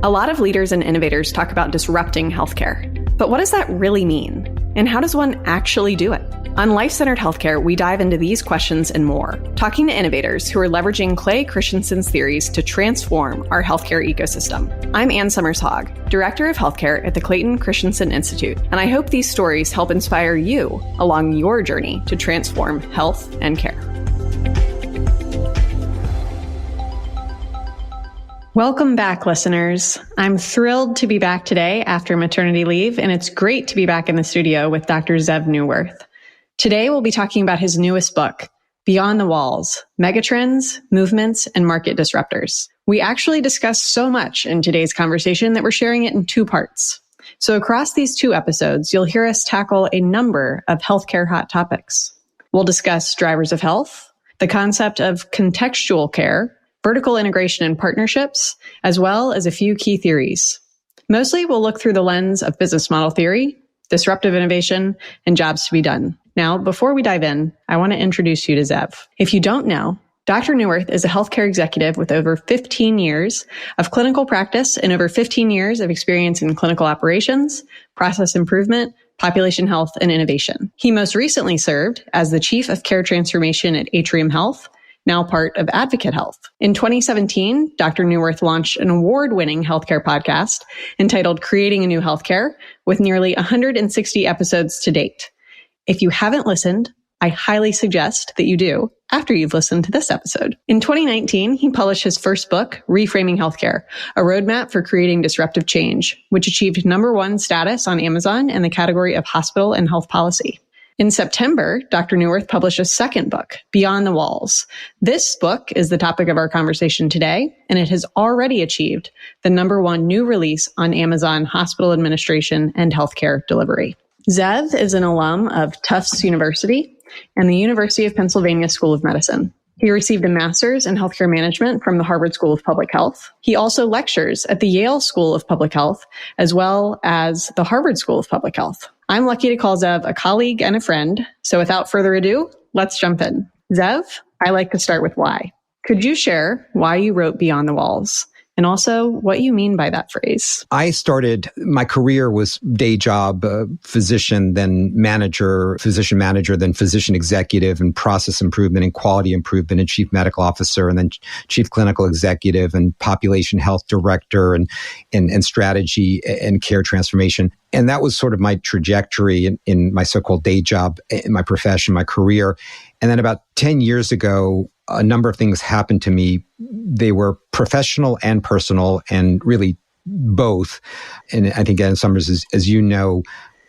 A lot of leaders and innovators talk about disrupting healthcare. But what does that really mean? And how does one actually do it? On Life-Centered Healthcare, we dive into these questions and more, talking to innovators who are leveraging Clay Christensen's theories to transform our healthcare ecosystem. I'm Ann Summers-Hogg, Director of Healthcare at the Clayton Christensen Institute, and I hope these stories help inspire you along your journey to transform health and care. Welcome back, listeners. I'm thrilled to be back today after maternity leave, and it's great to be back in the studio with Dr. Zev Neuwirth. Today, we'll be talking about his newest book, Beyond the Walls: Megatrends, Movements, and Market Disruptors. We actually discussed so much in today's conversation that we're sharing it in two parts. So across these two episodes, you'll hear us tackle a number of healthcare hot topics. We'll discuss drivers of health, the concept of contextual care, vertical integration and partnerships, as well as a few key theories. Mostly, we'll look through the lens of business model theory, disruptive innovation, and jobs to be done. Now, before we dive in, I want to introduce you to Zev. If you don't know, Dr. Neuwirth is a healthcare executive with over 15 years of clinical practice and over 15 years of experience in clinical operations, process improvement, population health, and innovation. He most recently served as the Chief of Care Transformation at Atrium Health, now part of Advocate Health. In 2017, Dr. Neuwirth launched an award-winning healthcare podcast entitled Creating a New Healthcare, with nearly 160 episodes to date. If you haven't listened, I highly suggest that you do after you've listened to this episode. In 2019, he published his first book, Reframing Healthcare, a roadmap for creating disruptive change, which achieved #1 status on Amazon in the category of hospital and health policy. In September, Dr. Neuwirth published a second book, Beyond the Walls. This book is the topic of our conversation today, and it has already achieved the #1 new release on Amazon hospital administration and healthcare delivery. Zev is an alum of Tufts University and the University of Pennsylvania School of Medicine. He received a master's in healthcare management from the Harvard School of Public Health. He also lectures at the Yale School of Public Health, as well as the Harvard School of Public Health. I'm lucky to call Zev a colleague and a friend. So without further ado, let's jump in. Zev, I like to start with why. Could you share why you wrote Beyond the Walls? And also what you mean by that phrase. My career was day job, physician, then manager, physician manager, then physician executive, and process improvement and quality improvement, and chief medical officer, and then chief clinical executive and population health director, and strategy and care transformation. And that was sort of my trajectory in my so-called day job, in my profession, my career. And then about 10 years ago, a number of things happened to me. They were professional and personal, and really both. And I think, Ann Summers, as you know,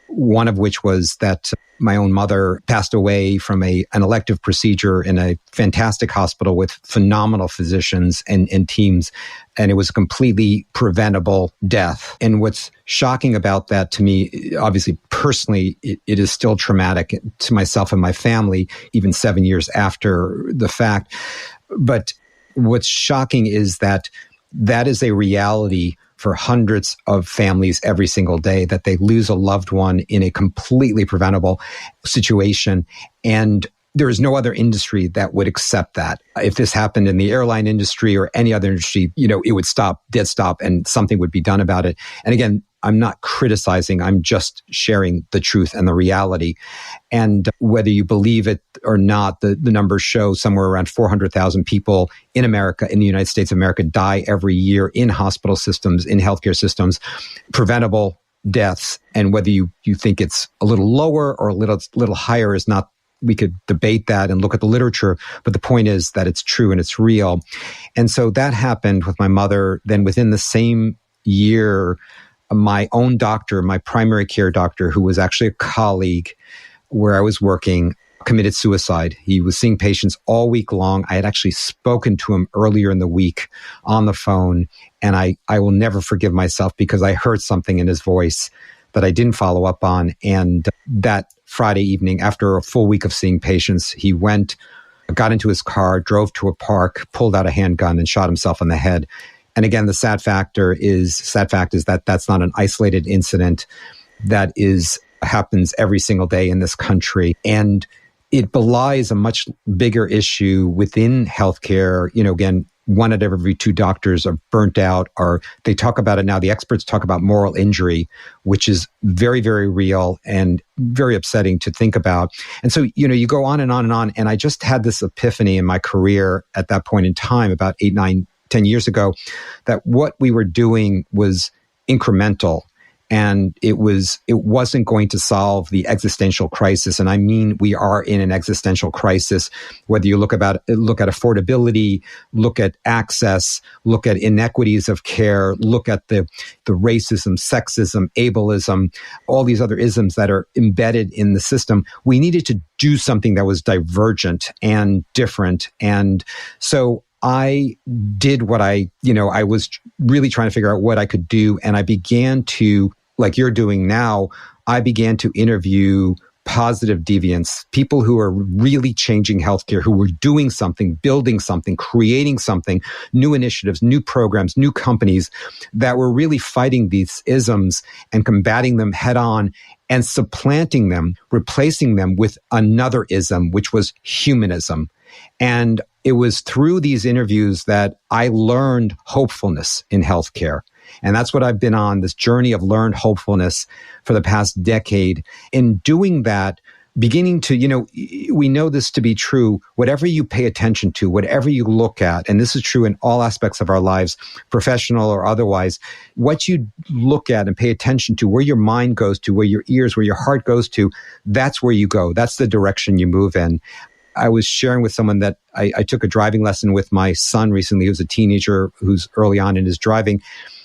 one of which was that my own mother passed away from an elective procedure in a fantastic hospital with phenomenal physicians and teams. And it was a completely preventable death. And what's shocking about that to me, obviously personally, it is still traumatic to myself and my family, even 7 years after the fact. But what's shocking is that is a reality for hundreds of families every single day, that they lose a loved one in a completely preventable situation. And there is no other industry that would accept that. If this happened in the airline industry or any other industry, it would dead stop, and something would be done about it. And again, I'm not criticizing, I'm just sharing the truth and the reality. And whether you believe it or not, the numbers show somewhere around 400,000 people in America, in the United States of America, die every year in hospital systems, in healthcare systems, preventable deaths. And whether you think it's a little lower or a little higher is not, we could debate that and look at the literature, but the point is that it's true and it's real. And so that happened with my mother. Then within the same year, my own doctor, my primary care doctor, who was actually a colleague where I was working, committed suicide. He was seeing patients all week long. I had actually spoken to him earlier in the week on the phone, and I will never forgive myself because I heard something in his voice that I didn't follow up on. And that Friday evening, after a full week of seeing patients, he got into his car, drove to a park, pulled out a handgun, and shot himself in the head. And again, the sad fact is that that's not an isolated incident. That happens every single day in this country. And it belies a much bigger issue within healthcare. Again, 1 out of every 2 doctors are burnt out, or they talk about it now. The experts talk about moral injury, which is very, very real and very upsetting to think about. And so, you go on and on and on. And I just had this epiphany in my career at that point in time, about 8, 9, 10 years ago, that what we were doing was incremental. And it wasn't going to solve the existential crisis. And I mean, we are in an existential crisis, whether you look at affordability, look at access, look at inequities of care, look at the racism, sexism, ableism, all these other isms that are embedded in the system. We needed to do something that was divergent and different. And so I did what I was really trying to figure out what I could do. And I began to, like you're doing now, I began to interview positive deviants, people who are really changing healthcare, who were doing something, building something, creating something, new initiatives, new programs, new companies that were really fighting these isms and combating them head on and supplanting them, replacing them with another ism, which was humanism. And it was through these interviews that I learned hopefulness in healthcare. And that's what I've been on, this journey of learned hopefulness for the past decade. In doing that, beginning to, we know this to be true, whatever you pay attention to, whatever you look at, and this is true in all aspects of our lives, professional or otherwise, what you look at and pay attention to, where your mind goes to, where your ears, where your heart goes to, that's where you go. That's the direction you move in. I was sharing with someone that I took a driving lesson with my son recently, who's a teenager who's early on in his driving.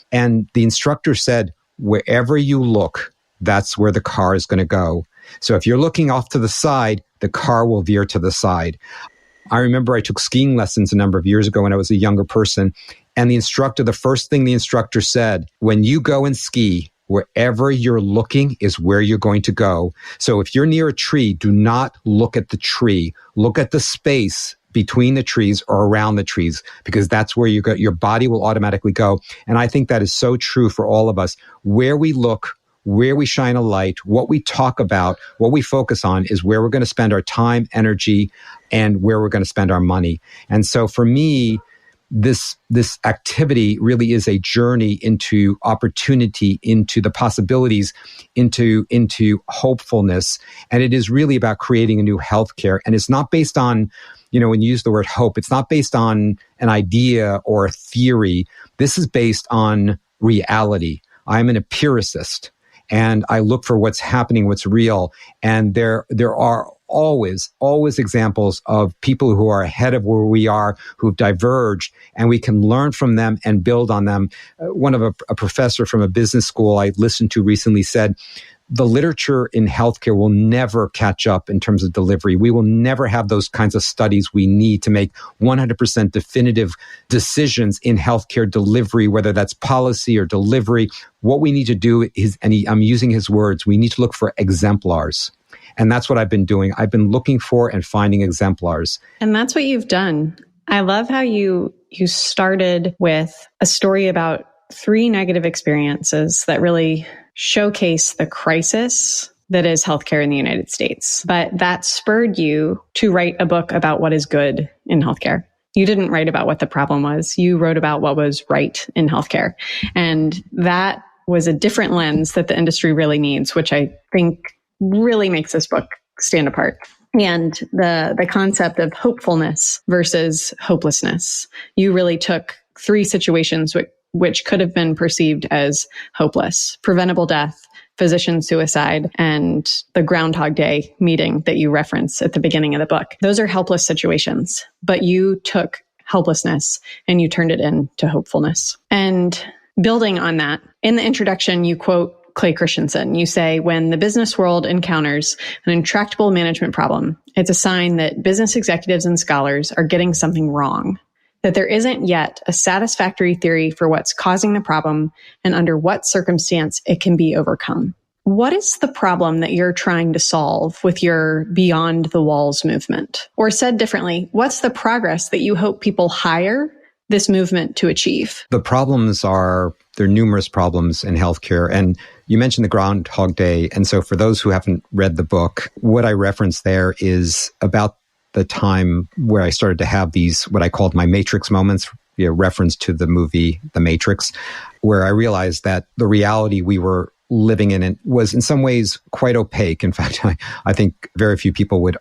And the instructor said, wherever you look, that's where the car is going to go. So if you're looking off to the side, the car will veer to the side. I remember I took skiing lessons a number of years ago when I was a younger person. And the first thing the instructor said, when you go and ski, wherever you're looking is where you're going to go. So if you're near a tree, do not look at the tree. Look at the space between the trees or around the trees, because that's where your body will automatically go. And I think that is so true for all of us. Where we look, where we shine a light, what we talk about, what we focus on is where we're going to spend our time, energy, and where we're going to spend our money. And so for me, this activity really is a journey into opportunity, into the possibilities, into hopefulness. And it is really about creating a new healthcare. And it's not based on, when you use the word hope, it's not based on an idea or a theory. This is based on reality. I'm an empiricist, and I look for what's happening, what's real. And there are always examples of people who are ahead of where we are, who've diverged, and we can learn from them and build on them. One of a professor from a business school I listened to recently said, the literature in healthcare will never catch up in terms of delivery. We will never have those kinds of studies we need to make 100% definitive decisions in healthcare delivery, whether that's policy or delivery. What we need to do is, I'm using his words, we need to look for exemplars. And that's what I've been doing. I've been looking for and finding exemplars. And that's what you've done. I love how you started with a story about 3 negative experiences that really showcase the crisis that is healthcare in the United States. But that spurred you to write a book about what is good in healthcare. You didn't write about what the problem was. You wrote about what was right in healthcare. And that was a different lens that the industry really needs, which I think really makes this book stand apart. And the concept of hopefulness versus hopelessness. You really took 3 situations which could have been perceived as hopeless: preventable death, physician suicide, and the Groundhog Day meeting that you reference at the beginning of the book. Those are helpless situations, but you took helplessness and you turned it into hopefulness. And building on that, in the introduction, you quote Clay Christensen. You say, when the business world encounters an intractable management problem, it's a sign that business executives and scholars are getting something wrong, that there isn't yet a satisfactory theory for what's causing the problem and under what circumstance it can be overcome. What is the problem that you're trying to solve with your Beyond the Walls movement? Or said differently, what's the progress that you hope people hire this movement to achieve? The problems there are numerous problems in healthcare. And you mentioned the Groundhog Day. And so for those who haven't read the book, what I reference there is about the time where I started to have these, what I called my matrix moments, be a reference to the movie The Matrix, where I realized that the reality we were living in it was in some ways quite opaque. In fact, I think very few people would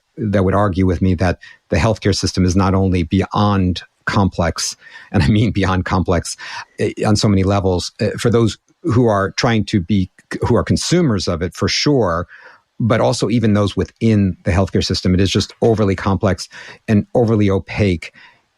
argue with me that the healthcare system is not only beyond complex, and I mean beyond complex on so many levels, for those who are who are consumers of it, for sure, but also even those within the healthcare system. It is just overly complex and overly opaque.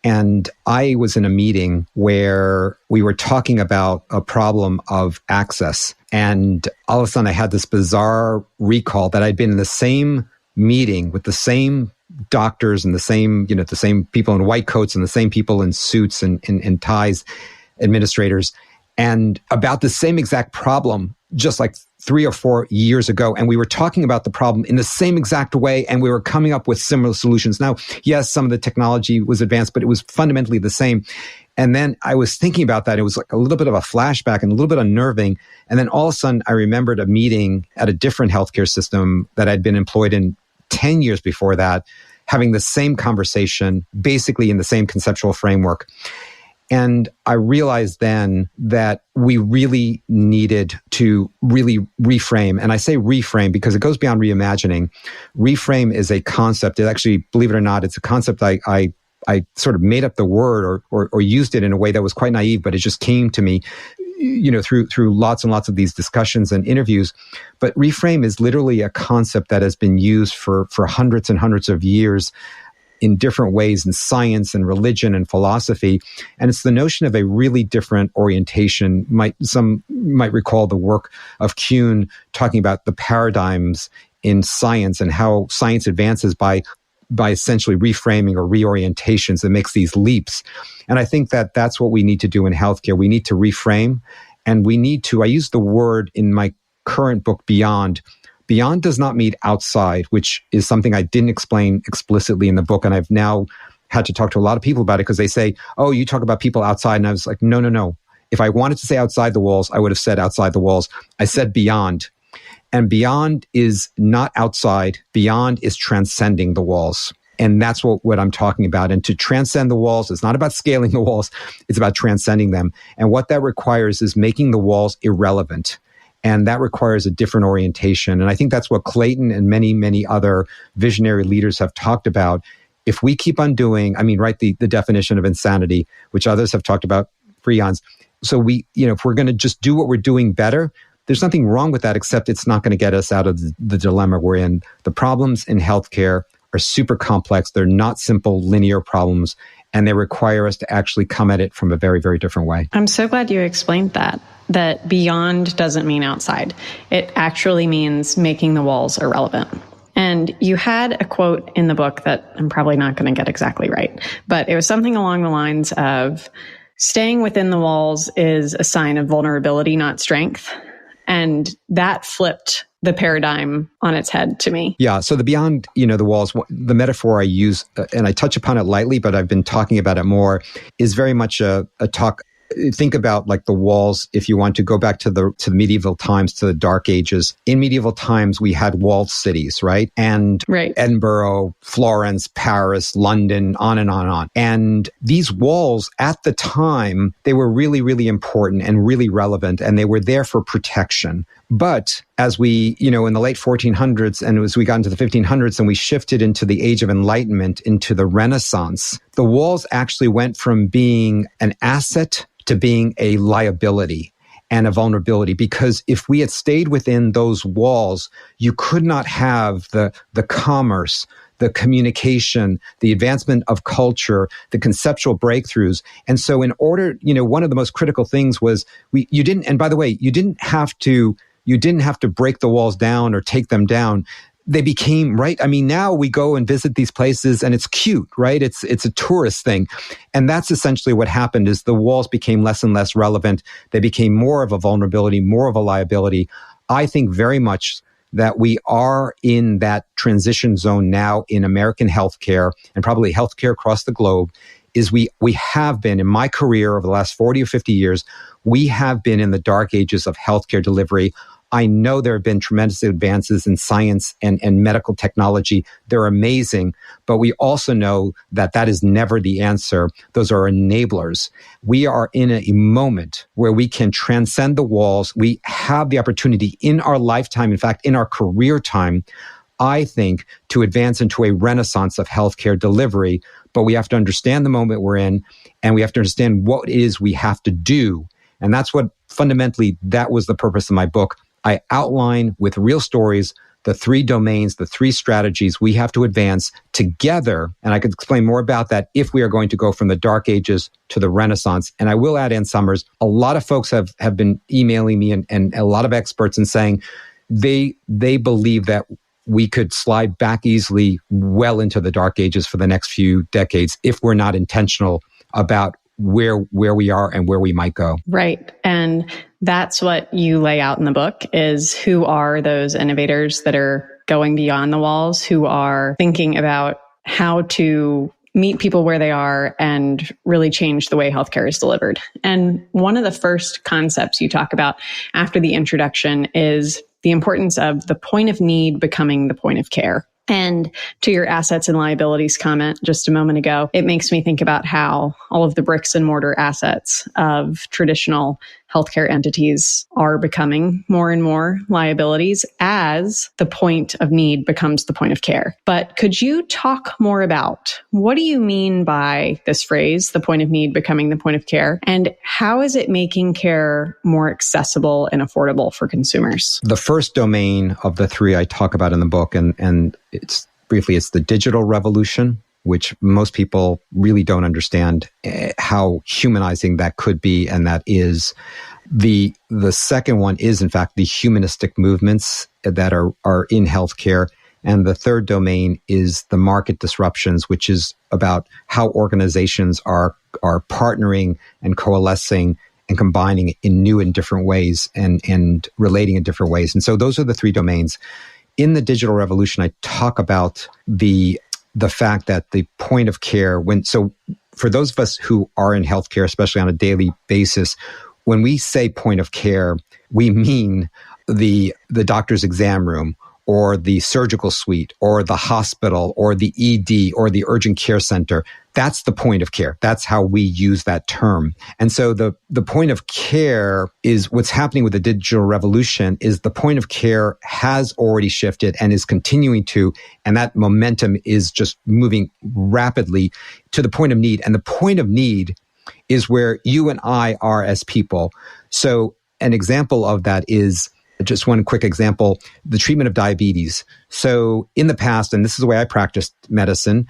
And I was in a meeting where we were talking about a problem of access. And all of a sudden I had this bizarre recall that I'd been in the same meeting with the same doctors and the same people in white coats and the same people in suits and ties, administrators, and about the same exact problem just like 3 or 4 years ago. And we were talking about the problem in the same exact way, and we were coming up with similar solutions. Now, yes, some of the technology was advanced, but it was fundamentally the same. And then I was thinking about that. It was like a little bit of a flashback and a little bit unnerving. And then all of a sudden, I remembered a meeting at a different healthcare system that I'd been employed in 10 years before that, having the same conversation, basically in the same conceptual framework. And I realized then that we really needed to really reframe. And I say reframe because it goes beyond reimagining. Reframe is a concept. It actually, believe it or not, it's a concept I sort of made up the word or used it in a way that was quite naive, but it just came to me, through lots and lots of these discussions and interviews. But reframe is literally a concept that has been used for hundreds and hundreds of years in different ways in science and religion and philosophy. And it's the notion of a really different orientation. Some might recall the work of Kuhn talking about the paradigms in science and how science advances by essentially reframing or reorientations that makes these leaps. And I think that that's what we need to do in healthcare. We need to reframe, and we need to, I use the word in my current book, beyond. Beyond does not mean outside, which is something I didn't explain explicitly in the book. And I've now had to talk to a lot of people about it because they say, oh, you talk about people outside. And I was like, no. If I wanted to say outside the walls, I would have said outside the walls. I said beyond. And beyond is not outside. Beyond is transcending the walls. And that's what I'm talking about. And to transcend the walls, it's not about scaling the walls. It's about transcending them. And what that requires is making the walls irrelevant. And that requires a different orientation. And I think that's what Clayton and many, many other visionary leaders have talked about. If we keep on doing, the definition of insanity, which others have talked about for eons. So if we're going to just do what we're doing better, there's nothing wrong with that, except it's not going to get us out of the dilemma we're in. The problems in healthcare are super complex. They're not simple linear problems, and they require us to actually come at it from a very, very different way. I'm so glad you explained that beyond doesn't mean outside. It actually means making the walls irrelevant. And you had a quote in the book that I'm probably not going to get exactly right, but it was something along the lines of staying within the walls is a sign of vulnerability, not strength. And that flipped the paradigm on its head to me. Yeah. So the beyond, the walls, the metaphor I use, and I touch upon it lightly, but I've been talking about it more, is very much a talk. Think about like the walls. If you want to go back to the medieval times, to the Dark Ages. In medieval times, we had walled cities, right? And right. Edinburgh, Florence, Paris, London, on and on and on. And these walls at the time, they were really, really important and really relevant, and they were there for protection. But as we, in the late 1400s, and as we got into the 1500s, and we shifted into the Age of Enlightenment, into the Renaissance, the walls actually went from being an asset to being a liability and a vulnerability. Because if we had stayed within those walls, you could not have the commerce, the communication, the advancement of culture, the conceptual breakthroughs. And so in order, one of the most critical things was you didn't have to break the walls down or take them down. They became, right? Now we go and visit these places and it's cute, right? It's a tourist thing. And that's essentially what happened, is the walls became less and less relevant. They became more of a vulnerability, more of a liability. I think very much that we are in that transition zone now in American healthcare, and probably healthcare across the globe, is we have been, in my career over the last 40 or 50 years, we have been in the dark ages of healthcare delivery. I know there have been tremendous advances in science and medical technology. They're amazing, but we also know that that is never the answer. Those are enablers. We are in a moment where we can transcend the walls. We have the opportunity in our lifetime, in fact, in our career time, I think, to advance into a renaissance of healthcare delivery. But we have to understand the moment we're in, and we have to understand what it is we have to do. And that's what fundamentally, that was the purpose of my book. I outline with real stories the 3 domains, the 3 strategies we have to advance together. And I could explain more about that if we are going to go from the Dark Ages to the Renaissance. And I will add, Ann Summers, a lot of folks have been emailing me and a lot of experts and saying they believe that we could slide back easily well into the Dark Ages for the next few decades if we're not intentional about where we are and where we might go. Right. And that's what you lay out in the book, is who are those innovators that are going beyond the walls, who are thinking about how to meet people where they are and really change the way healthcare is delivered. And one of the first concepts you talk about after the introduction is the importance of the point of need becoming the point of care. And to your assets and liabilities comment just a moment ago, it makes me think about how all of the bricks and mortar assets of traditional healthcare entities are becoming more and more liabilities as the point of need becomes the point of care. But could you talk more about what do you mean by this phrase, the point of need becoming the point of care, and how is it making care more accessible and affordable for consumers? The first domain of the 3 I talk about in the book, and it's briefly, it's the digital revolution, which most people really don't understand how humanizing that could be, and that is. The second one is, in fact, the humanistic movements that are in healthcare. And the third domain is the market disruptions, which is about how organizations are partnering and coalescing and combining in new and different ways and relating in different ways. And so those are the 3 domains. In the digital revolution, I talk about the fact that the point of care, so for those of us who are in healthcare, especially on a daily basis, when we say point of care, we mean the doctor's exam room or the surgical suite or the hospital or the ED or the urgent care center. That's the point of care. That's how we use that term. And so the point of care is what's happening with the digital revolution is the point of care has already shifted and is continuing to, and that momentum is just moving rapidly to the point of need. And the point of need is where you and I are as people. So an example of that is, just one quick example, the treatment of diabetes. So in the past, and this is the way I practiced medicine,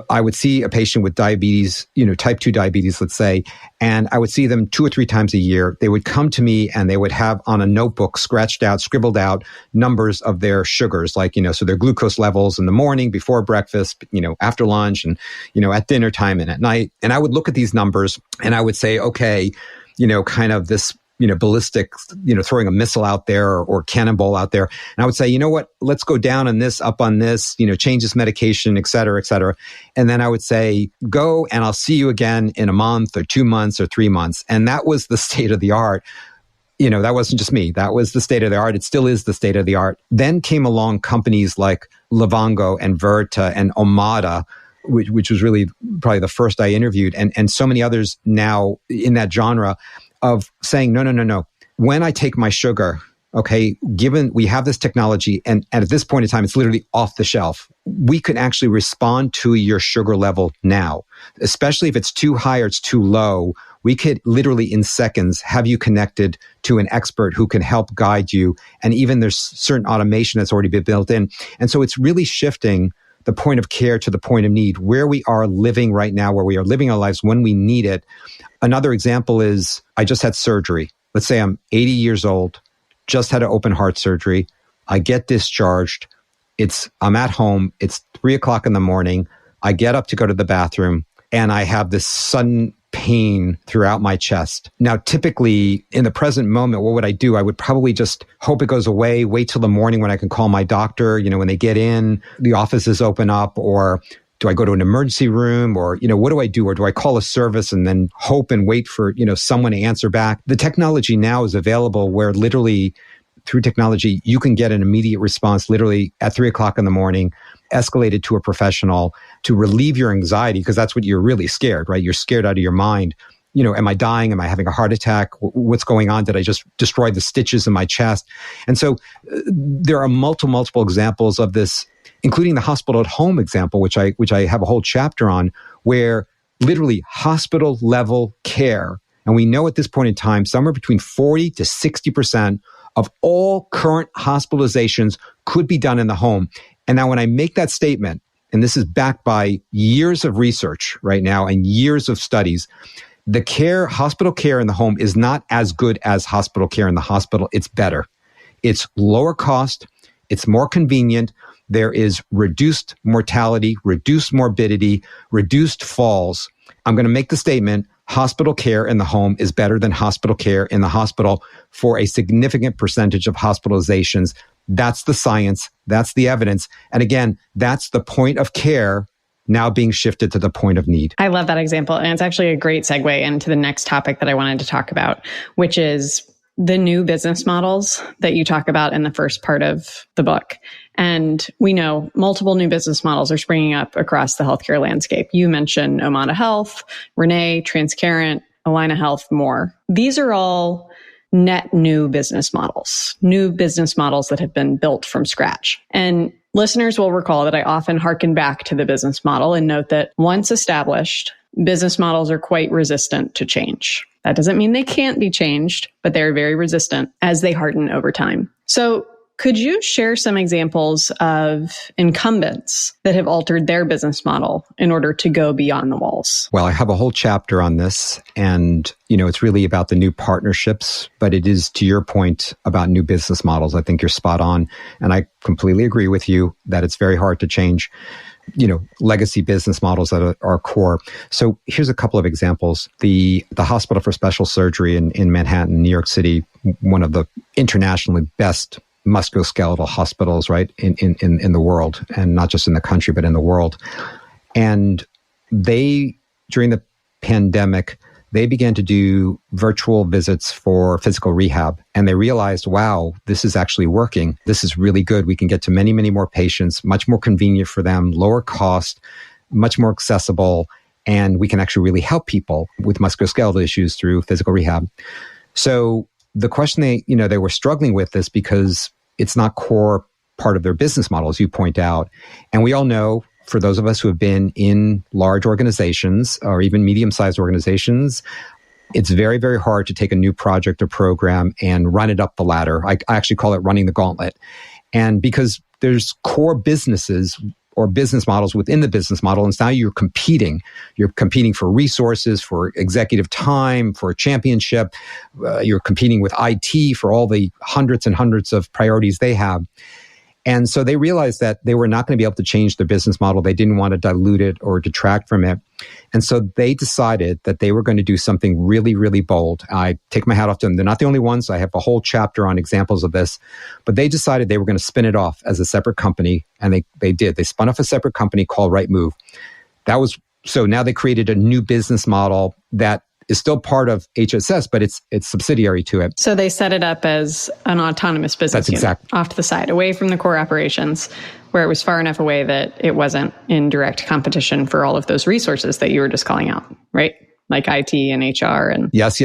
I would see a patient with diabetes, type 2 diabetes, let's say, and I would see them 2 or 3 times a year. They would come to me and they would have on a notebook scribbled out numbers of their sugars, like, so their glucose levels in the morning, before breakfast, after lunch, and, at dinner time and at night. And I would look at these numbers and I would say, okay, kind of this, ballistic, throwing a missile out there or cannonball out there. And I would say, you know what, let's go down on this, up on this, change this medication, et cetera, et cetera. And then I would say, go and I'll see you again in a month or 2 months or 3 months. And that was the state of the art. That wasn't just me. That was the state of the art. It still is the state of the art. Then came along companies like Livongo and Virta and Omada, which was really probably the first I interviewed, and so many others now in that genre, of saying, no. When I take my sugar, okay, given we have this technology, and at this point in time, it's literally off the shelf, we can actually respond to your sugar level now, especially if it's too high or it's too low. We could literally in seconds have you connected to an expert who can help guide you. And even there's certain automation that's already been built in. And so it's really shifting the point of care to the point of need, where we are living right now, where we are living our lives when we need it. Another example is I just had surgery. Let's say I'm 80 years old, just had an open heart surgery. I get discharged. I'm at home. It's 3:00 in the morning. I get up to go to the bathroom and I have this sudden pain throughout my chest. Now, typically in the present moment, what would I do? I would probably just hope it goes away, wait till the morning when I can call my doctor, when they get in, the offices open up, or do I go to an emergency room, or, what do I do? Or do I call a service and then hope and wait for, someone to answer back? The technology now is available where literally through technology, you can get an immediate response literally at 3:00 in the morning, escalated to a professional to relieve your anxiety, because that's what you're really scared, right? You're scared out of your mind. Am I dying? Am I having a heart attack? What's going on? Did I just destroy the stitches in my chest? And so there are multiple examples of this, including the hospital at home example, which I have a whole chapter on, where literally hospital level care. And we know at this point in time, somewhere between 40 to 60% of all current hospitalizations could be done in the home. And now when I make that statement, and this is backed by years of research right now and years of studies, hospital care in the home is not as good as hospital care in the hospital. It's better. It's lower cost. It's more convenient. There is reduced mortality, reduced morbidity, reduced falls. I'm going to make the statement, hospital care in the home is better than hospital care in the hospital for a significant percentage of hospitalizations. That's the science. That's the evidence. And again, that's the point of care now being shifted to the point of need. I love that example. And it's actually a great segue into the next topic that I wanted to talk about, which is the new business models that you talk about in the first part of the book. And we know multiple new business models are springing up across the healthcare landscape. You mentioned Omada Health, Renee, Transcarent, Allina Health, more. These are all net new business models that have been built from scratch. And listeners will recall that I often hearken back to the business model and note that once established, business models are quite resistant to change. That doesn't mean they can't be changed, but they're very resistant as they harden over time. So could you share some examples of incumbents that have altered their business model in order to go beyond the walls? Well, I have a whole chapter on this, and it's really about the new partnerships, but it is, to your point, about new business models. I think you're spot on, and I completely agree with you that it's very hard to change legacy business models that are core. So here's a couple of examples. The Hospital for Special Surgery in Manhattan, New York City, one of the internationally best musculoskeletal hospitals, right, in the world, and not just in the country, but in the world. And they, during the pandemic, they began to do virtual visits for physical rehab. And they realized, wow, this is actually working. This is really good. We can get to many, many more patients, much more convenient for them, lower cost, much more accessible. And we can actually really help people with musculoskeletal issues through physical rehab. So the question they were struggling with this because it's not core part of their business model, as you point out. And we all know, for those of us who have been in large organizations or even medium-sized organizations, it's very, very hard to take a new project or program and run it up the ladder. I actually call it running the gauntlet. And because there's core businesses or business models within the business model, and now you're competing for resources, for executive time, for a championship. You're competing with IT for all the hundreds and hundreds of priorities they have. And so they realized that they were not going to be able to change their business model. They didn't want to dilute it or detract from it. And so they decided that they were going to do something really, really bold. I take my hat off to them. They're not the only ones. I have a whole chapter on examples of this. But they decided they were going to spin it off as a separate company. And they did. They spun off a separate company called Rightmove. So now they created a new business model that is still part of HSS, but it's subsidiary to it. So they set it up as an autonomous business unit off to the side, away from the core operations, where it was far enough away that it wasn't in direct competition for all of those resources that you were just calling out, right? Like IT and HR. And Yes.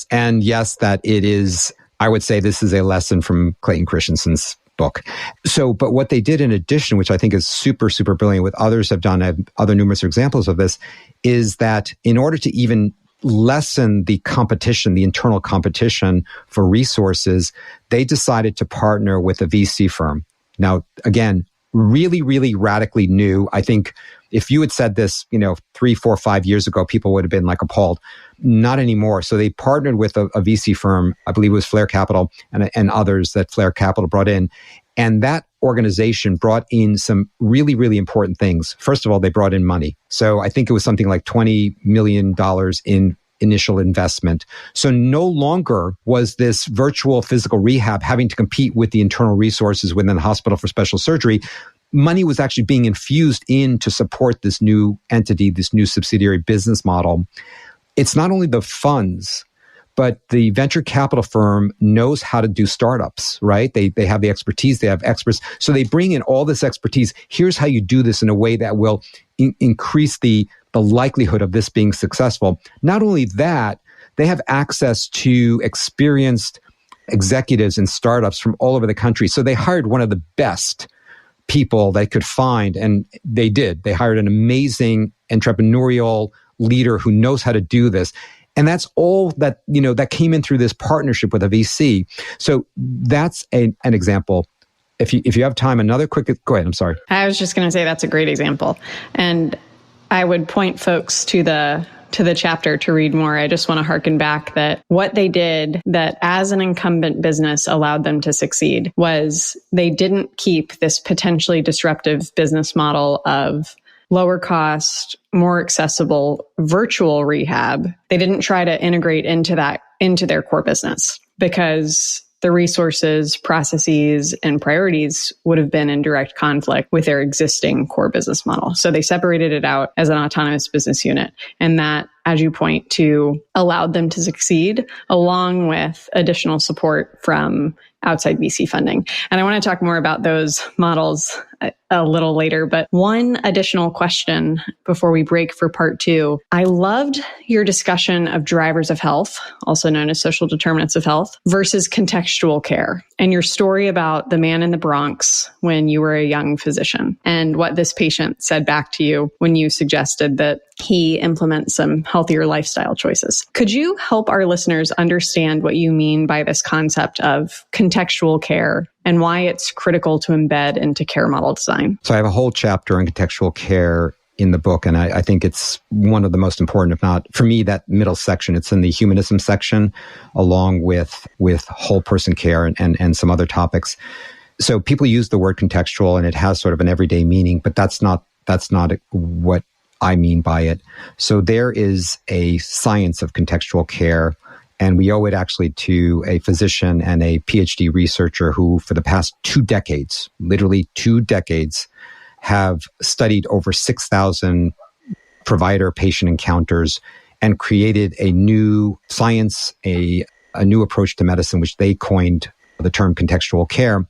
And yes, that it is, I would say this is a lesson from Clayton Christensen's book. So, but what they did in addition, which I think is super, super brilliant, what others have done, I have other numerous examples of this, is that in order to even lessen the competition, the internal competition for resources, they decided to partner with a VC firm. Now, again, really, really radically new. I think if you had said this, 3, 4, 5 years ago, people would have been like appalled. Not anymore. So they partnered with a VC firm, I believe it was Flare Capital and others that Flare Capital brought in. And that organization brought in some really, really important things. First of all, they brought in money. So I think it was something like $20 million in initial investment. So no longer was this virtual physical rehab having to compete with the internal resources within the Hospital for Special Surgery. Money was actually being infused in to support this new entity, this new subsidiary business model. It's not only the funds, But the venture capital firm knows how to do startups, right? They have the expertise, they have experts. So they bring in all this expertise. Here's how you do this in a way that will increase the likelihood of this being successful. Not only that, they have access to experienced executives in startups from all over the country. So they hired one of the best people they could find, and they did. They hired an amazing entrepreneurial leader who knows how to do this. And that's all that, that came in through this partnership with a VC. So that's an example. If you have time, another quick, go ahead, I'm sorry. I was just going to say that's a great example. And I would point folks to the chapter to read more. I just want to harken back that what they did that as an incumbent business allowed them to succeed was they didn't keep this potentially disruptive business model of lower cost, more accessible virtual rehab. They didn't try to integrate into their core business because the resources, processes, and priorities would have been in direct conflict with their existing core business model. So they separated it out as an autonomous business unit. And that, as you point to, allowed them to succeed along with additional support from outside VC funding. And I want to talk more about those models a little later, but one additional question before we break for part 2. I loved your discussion of drivers of health, also known as social determinants of health, versus contextual care, and your story about the man in the Bronx when you were a young physician and what this patient said back to you when you suggested that he implement some healthier lifestyle choices. Could you help our listeners understand what you mean by this concept of contextual care and why it's critical to embed into care model design? So I have a whole chapter on contextual care in the book, and I think it's one of the most important, if not, for me, that middle section. It's in the humanism section, along with whole person care and some other topics. So people use the word contextual, and it has sort of an everyday meaning, but that's not what I mean by it. So there is a science of contextual care, and we owe it actually to a physician and a PhD researcher who, for the past 2 decades, literally 2 decades, have studied over 6,000 provider-patient encounters and created a new science, a new approach to medicine, which they coined the term contextual care.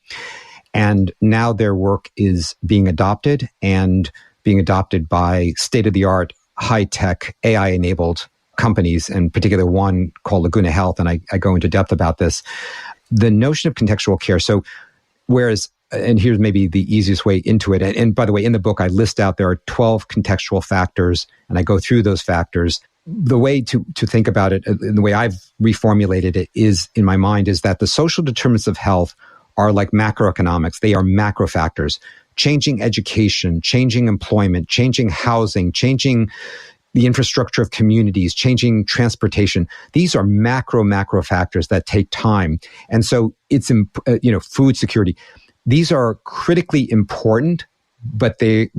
And now their work is being adopted by state-of-the-art, high-tech, AI-enabled companies, in particular one called Laguna Health, and I go into depth about this. The notion of contextual care, so whereas, and here's maybe the easiest way into it, and by the way, in the book I list out there are 12 contextual factors, and I go through those factors. The way to think about it, and the way I've reformulated it is, in my mind, is that the social determinants of health are like macroeconomics. They are macro factors. Changing education, changing employment, changing housing, changing the infrastructure of communities, changing transportation. These are macro factors that take time. And so it's, food security. These are critically important, but they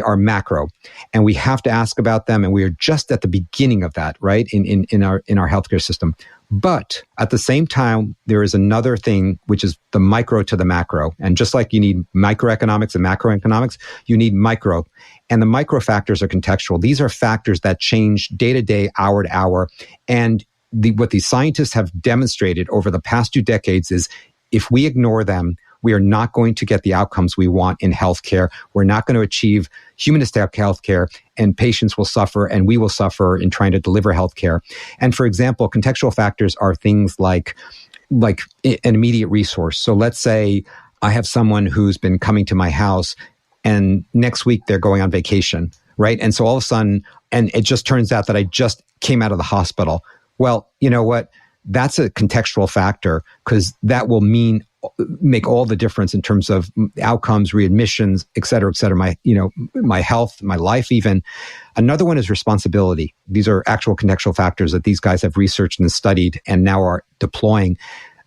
are macro, and we have to ask about them. And we are just at the beginning of that, right? In our healthcare system. But at the same time, there is another thing, which is the micro to the macro. And just like you need microeconomics and macroeconomics, you need micro. And the micro factors are contextual. These are factors that change day to day, hour to hour. And what these scientists have demonstrated over the past 2 decades is if we ignore them, we are not going to get the outcomes we want in healthcare. We're not going to achieve humanistic healthcare, and patients will suffer, and we will suffer in trying to deliver healthcare. And for example, contextual factors are things like an immediate resource. So let's say I have someone who's been coming to my house, and next week they're going on vacation, right? And so all of a sudden, and it just turns out that I just came out of the hospital. Well, you know what? That's a contextual factor, because that will make all the difference in terms of outcomes, readmissions, et cetera, my health, my life even. Another one is responsibility. These are actual contextual factors that these guys have researched and studied and now are deploying.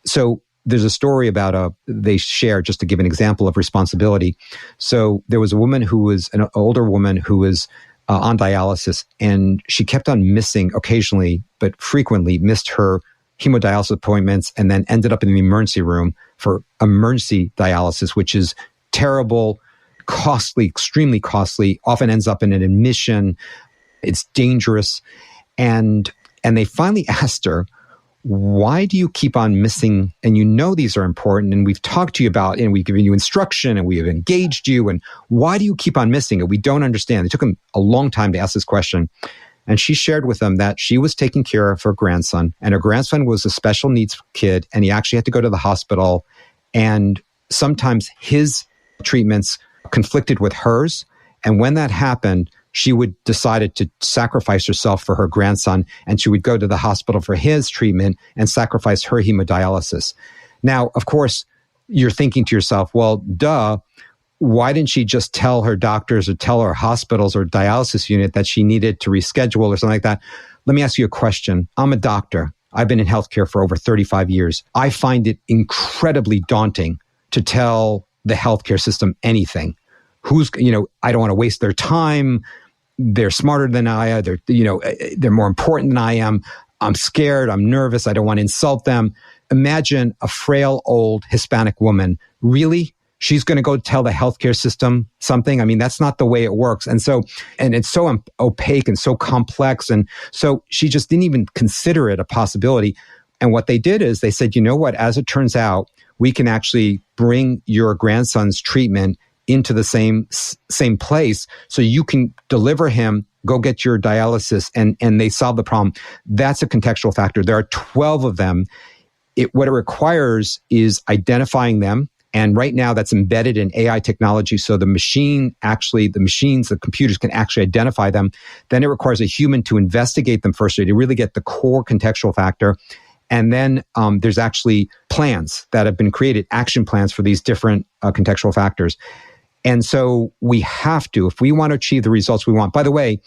So there's a story about they share, just to give an example of responsibility. So there was a woman who was an older woman who was on dialysis, and she kept on missing occasionally, but frequently missed her hemodialysis appointments, and then ended up in the emergency room for emergency dialysis, which is terrible, costly, extremely costly, often ends up in an admission. It's dangerous. And they finally asked her, why do you keep on missing? And you know these are important, and we've talked to you about, and we've given you instruction, and we have engaged you, and why do you keep on missing it? We don't understand. It took him a long time to ask this question. And she shared with them that she was taking care of her grandson, and her grandson was a special needs kid, and he actually had to go to the hospital, and sometimes his treatments conflicted with hers. And when that happened, she decided to sacrifice herself for her grandson, and she would go to the hospital for his treatment and sacrifice her hemodialysis. Now, of course, you're thinking to yourself, well, duh, why didn't she just tell her doctors or tell her hospitals or dialysis unit that she needed to reschedule or something like that? Let me ask you a question. I'm a doctor. I've been in healthcare for over 35 years. I find it incredibly daunting to tell the healthcare system anything. I don't want to waste their time. They're smarter than I am. They're more important than I am. I'm scared. I'm nervous. I don't want to insult them. Imagine a frail, old Hispanic woman. Really? She's going to go tell the healthcare system something? I mean, that's not the way it works. And it's so opaque and so complex. And so she just didn't even consider it a possibility. And what they did is they said, you know what? As it turns out, we can actually bring your grandson's treatment into the same place, so you can deliver him, go get your dialysis, and they solve the problem. That's a contextual factor. There are 12 of them. What it requires is identifying them. And right now that's embedded in AI technology. So the computers can actually identify them. Then it requires a human to investigate them first, so to really get the core contextual factor. And then there's actually plans that have been created, action plans for these different contextual factors. And so we have to, if we want to achieve the results we want. By the way,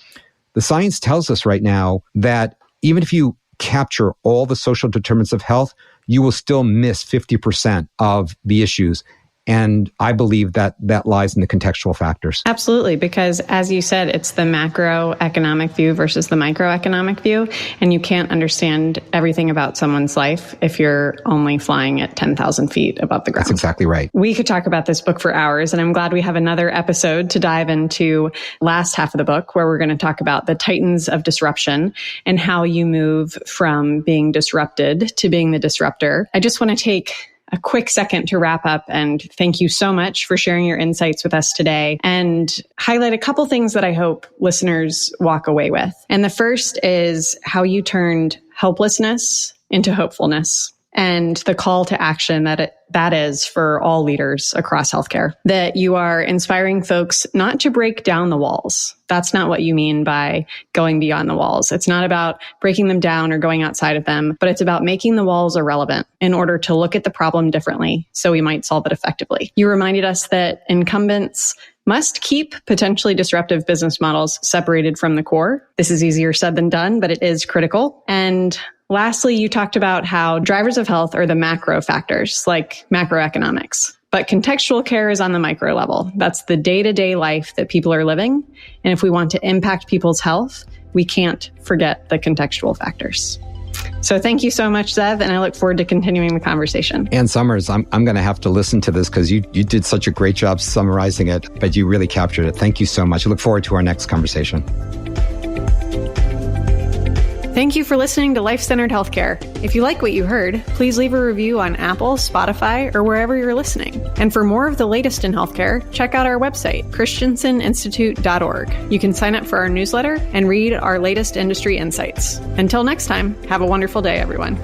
the science tells us right now that even if you capture all the social determinants of health, you will still miss 50% of the issues. And I believe that lies in the contextual factors. Absolutely, because as you said, it's the macroeconomic view versus the microeconomic view. And you can't understand everything about someone's life if you're only flying at 10,000 feet above the ground. That's exactly right. We could talk about this book for hours, and I'm glad we have another episode to dive into last half of the book, where we're going to talk about the titans of disruption and how you move from being disrupted to being the disruptor. I just want to take a quick second to wrap up and thank you so much for sharing your insights with us today and highlight a couple things that I hope listeners walk away with. And the first is how you turned helplessness into hopefulness and the call to action that is for all leaders across healthcare. That you are inspiring folks not to break down the walls. That's not what you mean by going beyond the walls. It's not about breaking them down or going outside of them, but it's about making the walls irrelevant in order to look at the problem differently so we might solve it effectively. You reminded us that incumbents must keep potentially disruptive business models separated from the core. This is easier said than done, but it is critical. And lastly, you talked about how drivers of health are the macro factors, like macroeconomics. But contextual care is on the micro level. That's the day-to-day life that people are living. And if we want to impact people's health, we can't forget the contextual factors. So thank you so much, Zev, and I look forward to continuing the conversation. Ann Summers, I'm going to have to listen to this because you did such a great job summarizing it, but you really captured it. Thank you so much. I look forward to our next conversation. Thank you for listening to Life-Centered Healthcare. If you like what you heard, please leave a review on Apple, Spotify, or wherever you're listening. And for more of the latest in healthcare, check out our website, christenseninstitute.org. You can sign up for our newsletter and read our latest industry insights. Until next time, have a wonderful day, everyone.